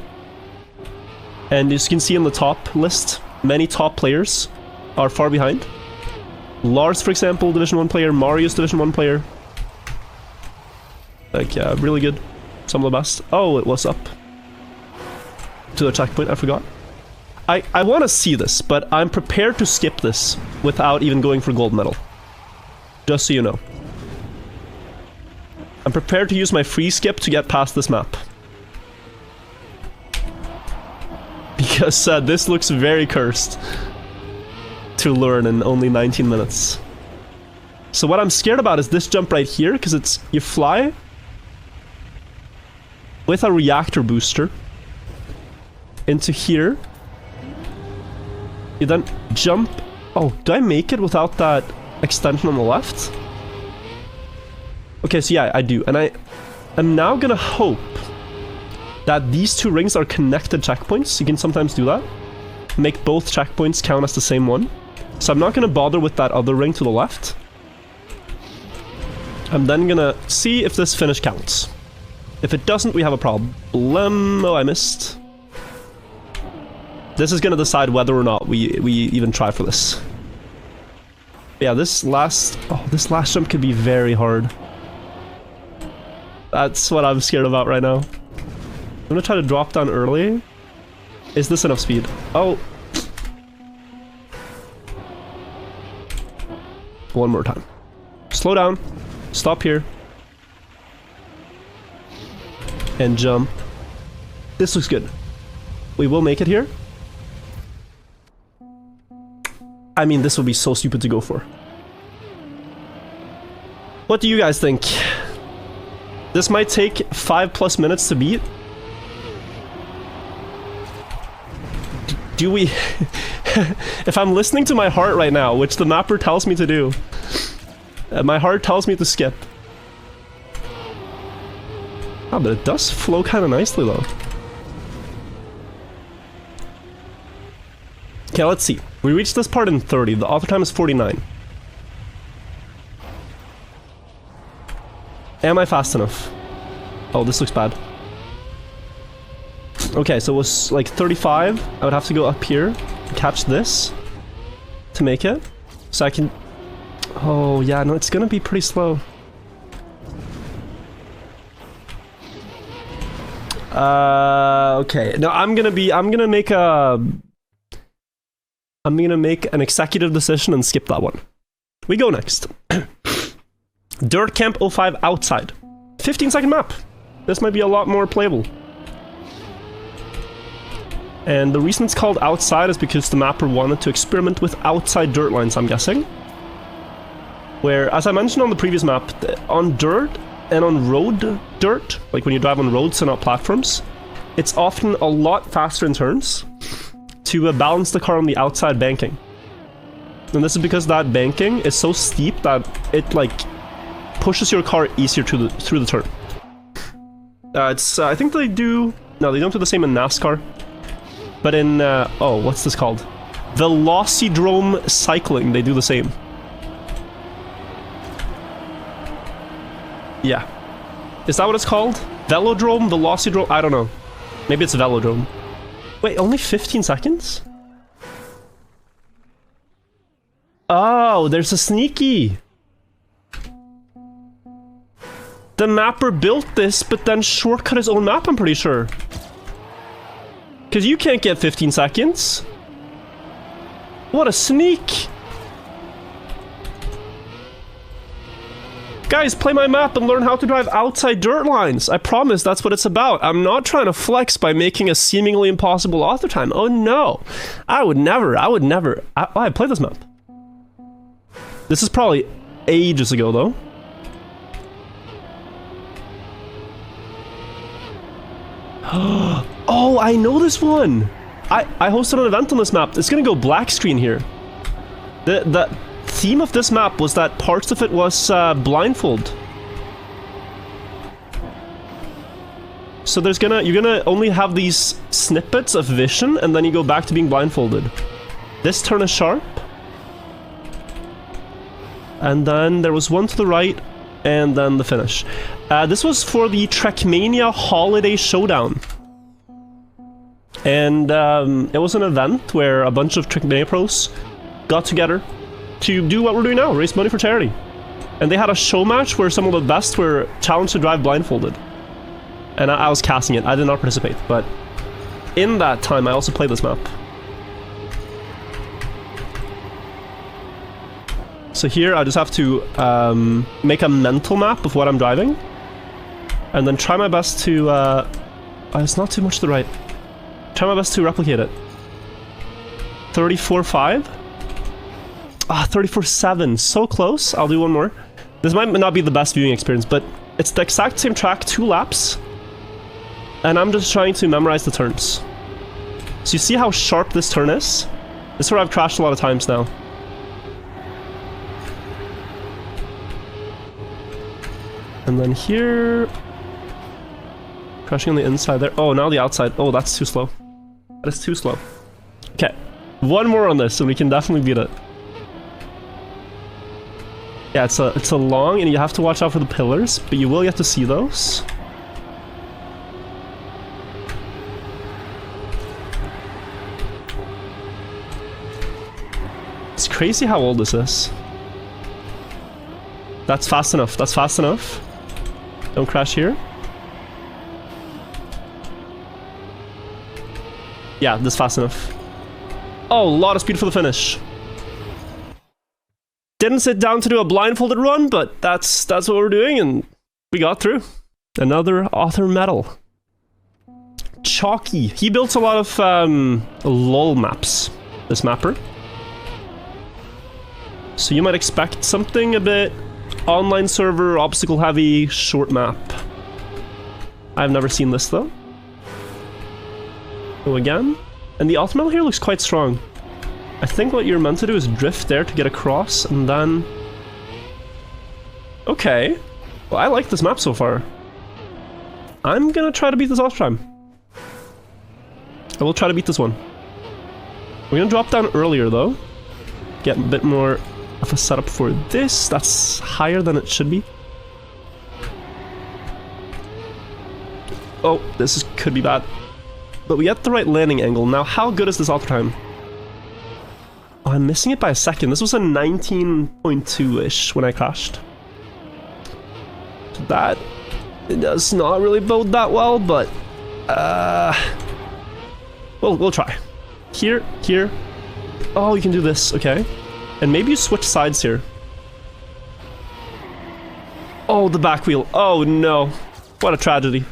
and as you can see in the top list, many top players are far behind. Lars, for example, Division 1 player. Mario's Division 1 player. Like, yeah, really good. Some of the best. Oh, it was up to the checkpoint, I forgot. I want to see this, but I'm prepared to skip this without even going for gold medal. Just so you know. I'm prepared to use my free skip to get past this map. Because this looks very cursed to learn in only 19 minutes. So what I'm scared about is this jump right here, because it's, you fly with a reactor booster into here. You then jump. Oh, do I make it without that extension on the left? Okay, so yeah, I do. And I'm now gonna hope that these two rings are connected checkpoints. You can sometimes do that. Make both checkpoints count as the same one. So I'm not gonna bother with that other ring to the left. I'm then gonna see if this finish counts. If it doesn't, we have a problem. Oh, I missed. This is gonna decide whether or not we even try for this. Yeah, this last jump could be very hard. That's what I'm scared about right now. I'm gonna try to drop down early. Is this enough speed? Oh. One more time. Slow down. Stop here. And jump. This looks good. We will make it here. I mean, this would be so stupid to go for. What do you guys think? This might take 5+ minutes to beat. Do we... if I'm listening to my heart right now, which the mapper tells me to do, my heart tells me to skip. Oh, but it does flow kind of nicely though. Okay, let's see. We reached this part in 30. The author time is 49. Am I fast enough? Oh, this looks bad. Okay, so it was like 35. I would have to go up here, catch this to make it. So I can... Oh, yeah, no, it's gonna be pretty slow. Okay. No, I'm gonna make an executive decision and skip that one. We go next. Dirt Camp 05 outside. 15-second map. This might be a lot more playable. And the reason it's called outside is because the mapper wanted to experiment with outside dirt lines, I'm guessing. Where, as I mentioned on the previous map, on dirt and on road dirt, like when you drive on roads and not platforms, it's often a lot faster in turns to balance the car on the outside banking. And this is because that banking is so steep that it like pushes your car easier through the turn. I think they do... No, they don't do the same in NASCAR. But in, oh, what's this called? Velocydrome cycling, they do the same. Yeah. Is that what it's called? Velodrome? Velocydrome? I don't know. Maybe it's Velodrome. Wait, only 15 seconds? Oh, there's a sneaky. The mapper built this, but then shortcut his own map, I'm pretty sure. Because you can't get 15 seconds. What a sneak. Guys, play my map and learn how to drive outside dirt lines. I promise that's what it's about. I'm not trying to flex by making a seemingly impossible author time. Oh no. I would never. I played this map. This is probably ages ago though. Oh, I know this one. I hosted an event on this map. It's gonna go black screen here. The theme of this map was that parts of it was blindfold. So you're gonna only have these snippets of vision, and then you go back to being blindfolded. This turn is sharp. And then there was one to the right, and then the finish. This was for the Trackmania Holiday Showdown. And it was an event where a bunch of Trackmania pros got together to do what we're doing now, raise money for charity. And they had a show match where some of the best were challenged to drive blindfolded. And I was casting it. I did not participate, but in that time I also played this map. So here I just have to make a mental map of what I'm driving. And then try my best to... it's not too much to the right. Try my best to replicate it. 34.5? Ah, 34.7. So close. I'll do one more. This might not be the best viewing experience, but it's the exact same track, 2 laps. And I'm just trying to memorize the turns. So you see how sharp this turn is? This is where I've crashed a lot of times now. And then here... Crashing on the inside there. Oh, now the outside. Oh, that's too slow. That is too slow. Okay. One more on this, and we can definitely beat it. Yeah, it's a long, and you have to watch out for the pillars, but you will get to see those. It's crazy how old this is. That's fast enough. That's fast enough. Don't crash here. Yeah, this is fast enough. Oh, a lot of speed for the finish. Didn't sit down to do a blindfolded run, but that's what we're doing, and we got through. Another author medal. Chalky. He built a lot of LOL maps, this mapper. So you might expect something a bit online server, obstacle heavy, short map. I've never seen this though. Go again. And the author medal here looks quite strong. I think what you're meant to do is drift there to get across, and then... Okay. Well, I like this map so far. I'm gonna try to beat this off time. I will try to beat this one. We're gonna drop down earlier, though. Get a bit more of a setup for this. That's higher than it should be. Oh, could be bad. But we get the right landing angle. Now, how good is this auto time? Oh, I'm missing it by a second. This was a 19.2-ish when I crashed. So that it does not really bode that well, but we'll try. Here. Oh, you can do this, okay. And maybe you switch sides here. Oh, the back wheel. Oh no. What a tragedy.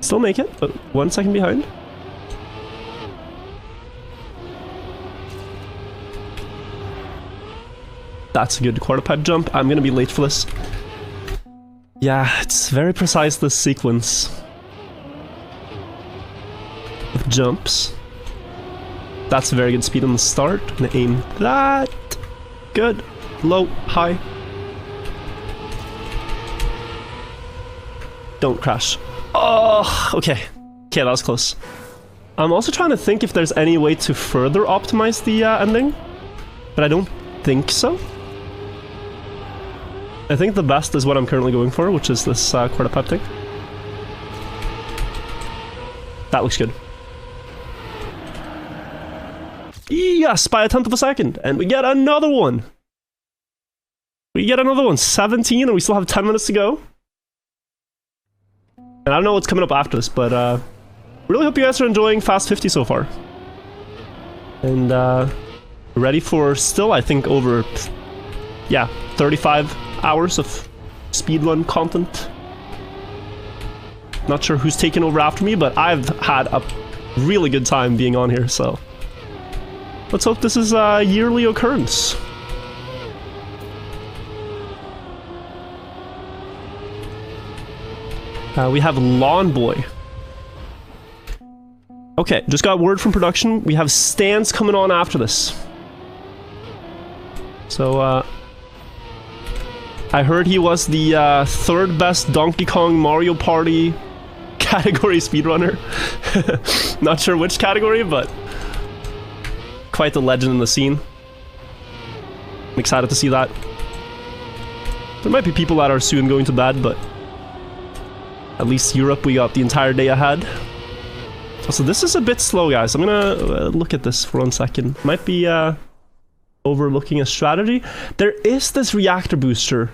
Still make it, but 1 second behind. That's a good quarter pipe jump. I'm gonna be late for this. Yeah, it's very precise, this sequence of jumps. That's a very good speed on the start. I'm gonna aim that. Good. Low, high. Don't crash. Oh, okay. Okay, that was close. I'm also trying to think if there's any way to further optimize the ending, but I don't think so. I think the best is what I'm currently going for, which is this quarter pipe thing. That looks good. Yes, by a tenth of a second, and we get another one. 17, and we still have 10 minutes to go. And I don't know what's coming up after this, but really hope you guys are enjoying Fast 50 so far. And ready for still, I think, over, yeah, 35 hours of speedrun content. Not sure who's taking over after me, but I've had a really good time being on here, so let's hope this is a yearly occurrence. We have Lawn Boy. Okay, just got word from production. We have Stans coming on after this. So, I heard he was the third best Donkey Kong Mario Party category speedrunner. Not sure which category, but quite the legend in the scene. I'm excited to see that. There might be people that are soon going to bed, but at least Europe, we got the entire day ahead. So this is a bit slow, guys. I'm gonna look at this for 1 second. Might be overlooking a strategy. There is this reactor booster,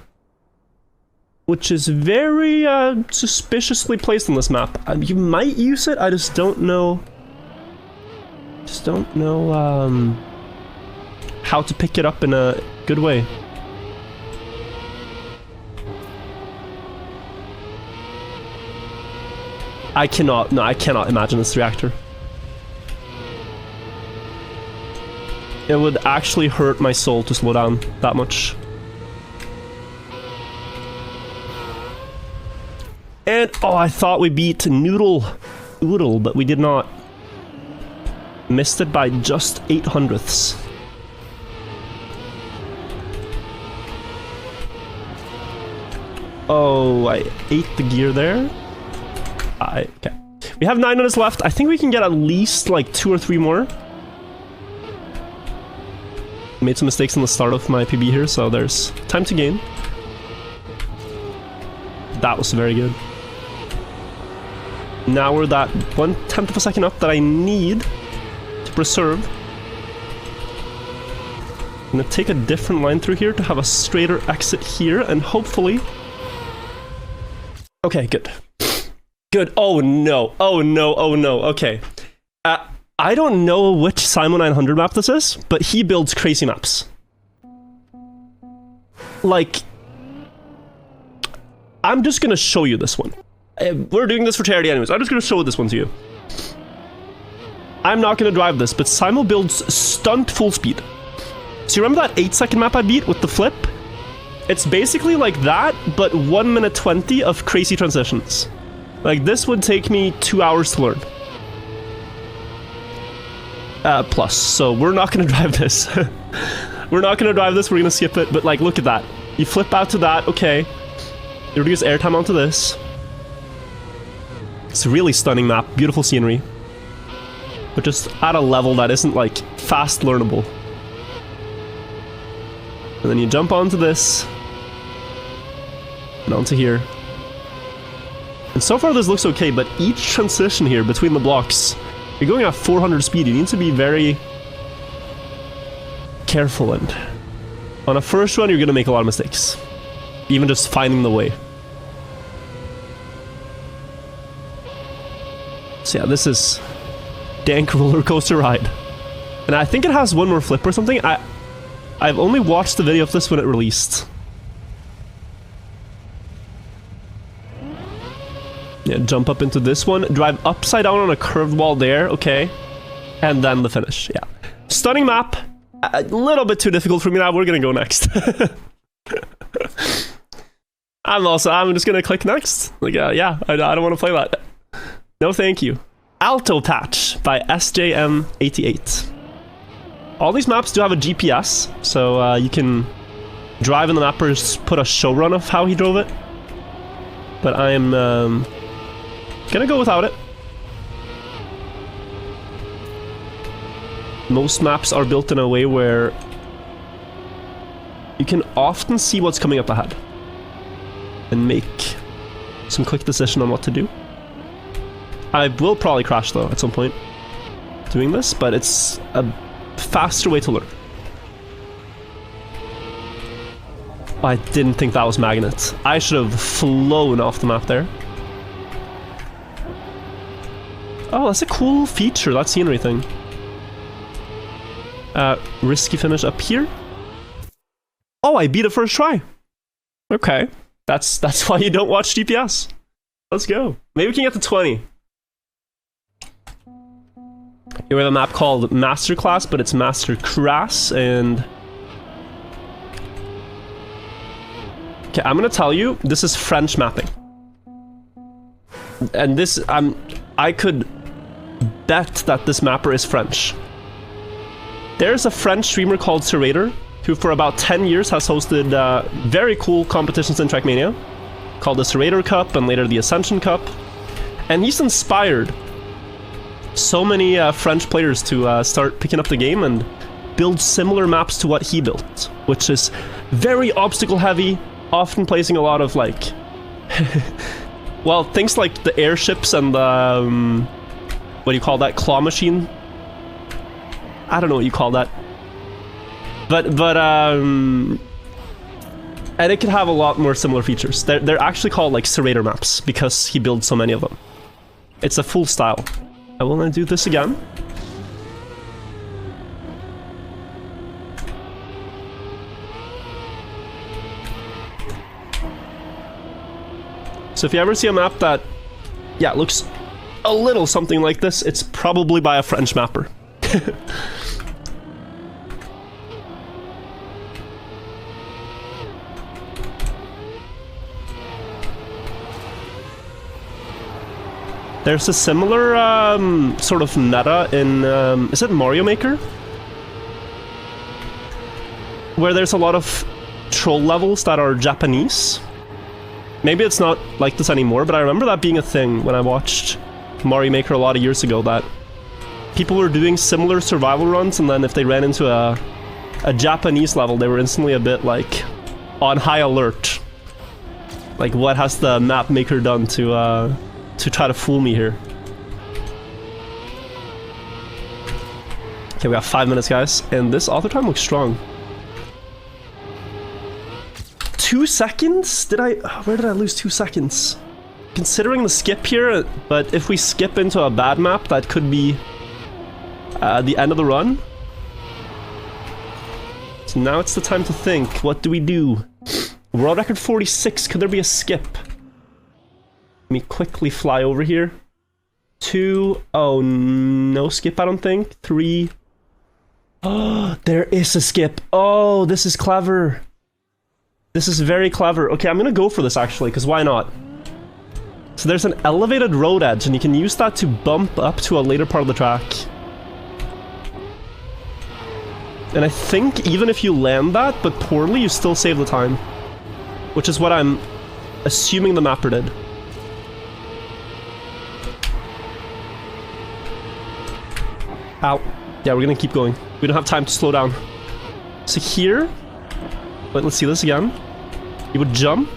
which is very suspiciously placed on this map. You might use it, I just don't know. How to pick it up in a good way. I cannot imagine this reactor. It would actually hurt my soul to slow down that much. And, oh, I thought we beat Oodle, but we did not. Missed it by just 0.08. Oh, I ate the gear there. Okay. We have 9 minutes left. I think we can get at least like 2 or 3 more. Made some mistakes in the start of my PB here, so there's time to gain. That was very good. Now we're that 1/10 of a second up that I need to preserve. I'm gonna take a different line through here to have a straighter exit here, and hopefully... Okay, good. Good. Oh no. Oh no. Oh no. Okay. I don't know which Simon 900 map this is, but he builds crazy maps. Like, I'm just gonna show you this one. We're doing this for charity anyways. I'm just gonna show this one to you. I'm not gonna drive this, but Simon builds stunt full speed. So you remember that 8-second map I beat with the flip? It's basically like that, but 1 minute 20 of crazy transitions. Like, this would take me 2 hours to learn. plus. So we're not gonna drive this. We're not gonna drive this, we're gonna skip it, but like, look at that. You flip out to that, okay. You reduce airtime onto this. It's a really stunning map, beautiful scenery. But just at a level that isn't like fast learnable. And then you jump onto this. And onto here. And so far this looks okay, but each transition here between the blocks, you're going at 400 speed, you need to be very careful, and on a first run you're gonna make a lot of mistakes. Even just finding the way. So yeah, this is dank roller coaster ride. And I think it has one more flip or something. I've only watched the video of this when it released. Yeah, jump up into this one, drive upside down on a curved wall there, okay. And then the finish, yeah. Stunning map. A little bit too difficult for me now, we're gonna go next. I'm just gonna click next. Like, yeah, I don't want to play that. No thank you. Alto Patch by SJM88. All these maps do have a GPS, so you can drive in the map or just put a showrun of how he drove it. But I'm gonna go without it. Most maps are built in a way where you can often see what's coming up ahead and make some quick decision on what to do. I will probably crash though at some point doing this, but it's a faster way to learn. I didn't think that was magnet. I should have flown off the map there. Oh, that's a cool feature, that scenery thing. Risky finish up here. Oh, I beat it first try. Okay, that's why you don't watch GPS. Let's go. Maybe we can get to 20. Here we have a map called Masterclass, but it's Master Crass, and okay, I'm gonna tell you, this is French mapping. And this, I could bet that this mapper is French. There's a French streamer called Serrator, who for about 10 years has hosted very cool competitions in Trackmania, called the Serrator Cup and later the Ascension Cup. And he's inspired so many French players to start picking up the game and build similar maps to what he built, which is very obstacle heavy, often placing a lot of like well, things like the airships and the what do you call that, claw machine? I don't know what you call that, but and it could have a lot more similar features. They're actually called like Serrator maps because he builds so many of them. It's a full style. I will now do this again. So if you ever see a map that, yeah, looks a little something like this, it's probably by a French mapper. There's a similar sort of meta in, is it Mario Maker? Where there's a lot of troll levels that are Japanese. Maybe it's not like this anymore, but I remember that being a thing when I watched Mario Maker a lot of years ago, that people were doing similar survival runs, and then if they ran into a Japanese level, they were instantly a bit like on high alert. Like, what has the map maker done to try to fool me here? Okay, we got 5 minutes, guys, and this auto time looks strong. 2 seconds? Where did I lose 2 seconds? Considering the skip here, but if we skip into a bad map, that could be the end of the run. So now it's the time to think. What do we do? World record 46. Could there be a skip? Let me quickly fly over here. 2. Oh, no skip, I don't think. 3. Oh, there is a skip. Oh, this is clever. This is very clever. Okay, I'm gonna go for this actually, because why not? So there's an elevated road edge, and you can use that to bump up to a later part of the track. And I think even if you land that, but poorly, you still save the time. Which is what I'm assuming the mapper did. Ow. Yeah, we're gonna keep going. We don't have time to slow down. So here... Wait, let's see this again. You would jump.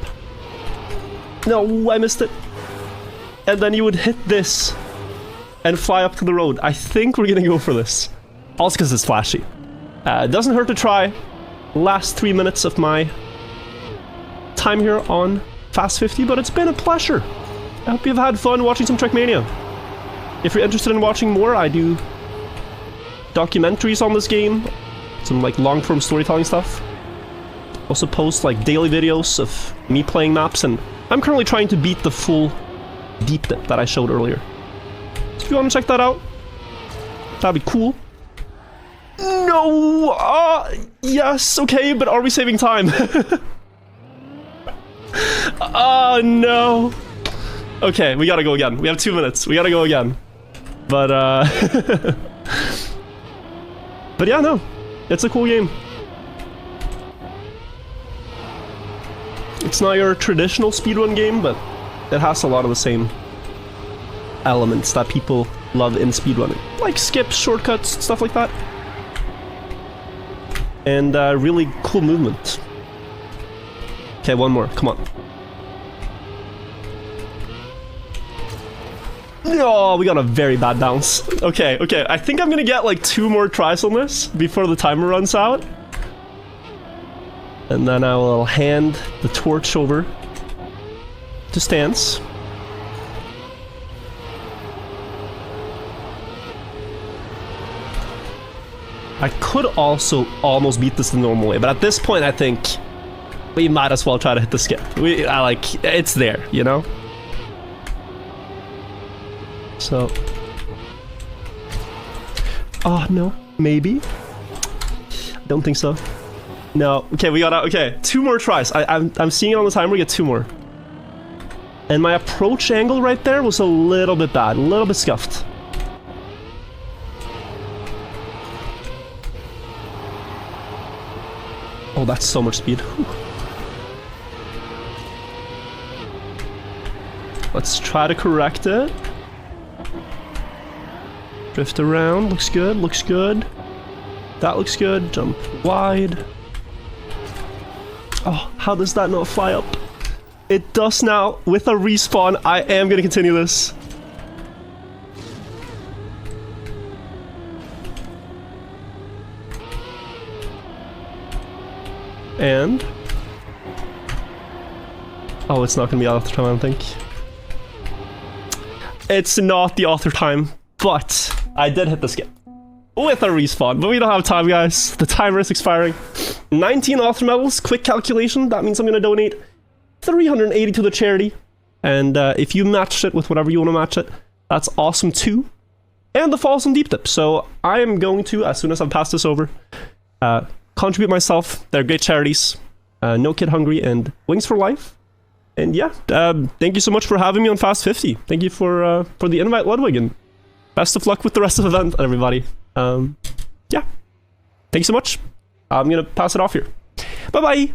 No, I missed it. And then you would hit this and fly up to the road. I think we're gonna go for this. Also because it's flashy. It doesn't hurt to try. Last 3 minutes of my time here on Fast 50, but it's been a pleasure. I hope you've had fun watching some Trackmania. If you're interested in watching more, I do documentaries on this game, some like long-form storytelling stuff. Also post like daily videos of me playing maps, and I'm currently trying to beat the full deep dip that I showed earlier. So if you want to check that out, that'd be cool. No! Yes, okay, but are we saving time? Oh, no. Okay, we gotta go again. We have 2 minutes. We gotta go again. But, but yeah, no. It's a cool game. It's not your traditional speedrun game, but it has a lot of the same elements that people love in speedrunning. Like skips, shortcuts, stuff like that. And really cool movement. Okay, one more. Come on. Oh, we got a very bad bounce. Okay, okay. I think I'm gonna get like 2 more tries on this before the timer runs out. And then I will hand the torch over to Stance. I could also almost beat this the normal way, but at this point I think we might as well try to hit the skip. I like, it's there, you know? So... Oh, no. Maybe? Don't think so. No. Okay, we gotta... Okay, 2 more tries. I'm seeing it on the timer, we get 2 more. And my approach angle right there was a little bit bad, a little bit scuffed. Oh, that's so much speed. Whew. Let's try to correct it. Drift around. Looks good. Looks good. That looks good. Jump wide. Oh, how does that not fly up? It does now. With a respawn, I am going to continue this. And... Oh, it's not going to be author time, I don't think. It's not the author time, but I did hit the skip. With a respawn, but we don't have time, guys. The timer is expiring. 19 author medals, quick calculation. That means I'm going to donate 380 to the charity. And if you matched it with whatever you want to match it, that's awesome too. And the falls and deep dip. So I am going to, as soon as I've passed this over, contribute myself. They're great charities. No Kid Hungry and Wings for Life. And yeah, thank you so much for having me on Fast 50. Thank you for the invite, Ludwig, and best of luck with the rest of the event, everybody. Yeah, thank you so much. I'm gonna pass it off here. Bye-bye.